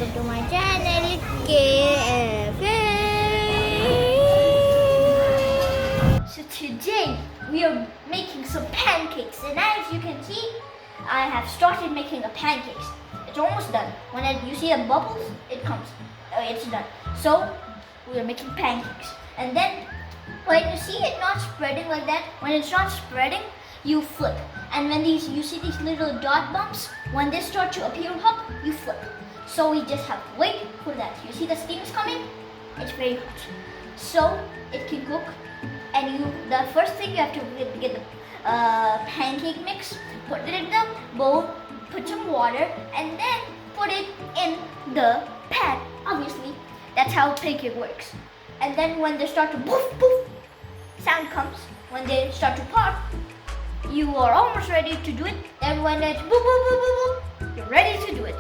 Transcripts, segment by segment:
welcome to my channel KFA. So today we are making some pancakes, and as you can see, I have started making the pancakes. It's almost done. When you see the bubbles, it comes. It's done. So we are making pancakes, and then when you see it not spreading like that, when it's not spreading, you flip. And when you see these little dot bumps, when they start to appear up, you flip. So we just have to wait for that. You see the steam is coming? It's very hot. So it can cook. And the first thing you have to get the pancake mix, put it in the bowl, put some water, and then put it in the pan. Obviously, that's how pancake works. And then when they start to poof poof, sound comes. When they start to pop, you are almost ready to do it. And when it's boop boop boop boop boop, you're ready to do it.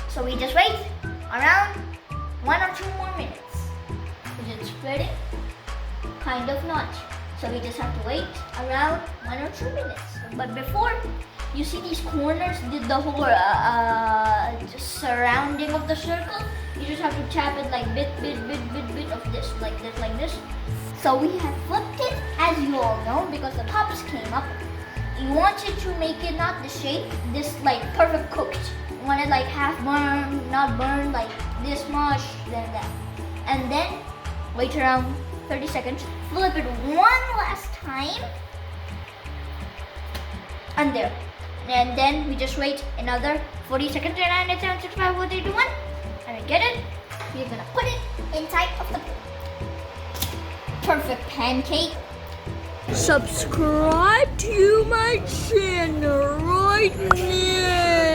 So we just wait around 1 or 2 more minutes. Is it spreading? Kind of not. So we just have to wait around 1 or 2 minutes. But before, you see these corners, the whole surrounding of the circle, you just have to tap it like bit of this, like this, like this. So we have flipped it, as you all know, because the tops came up. You wanted to make it not the shape, this like perfect cooked. You want it like half burned, not burned, like this much, then that. And then wait around 30 seconds, flip it one last time, and there. And then we just wait another 40 seconds, and it's 65, 4, 3, 2, 1. And we get it. We're gonna put it inside of the perfect pancake. Subscribe to my channel right now.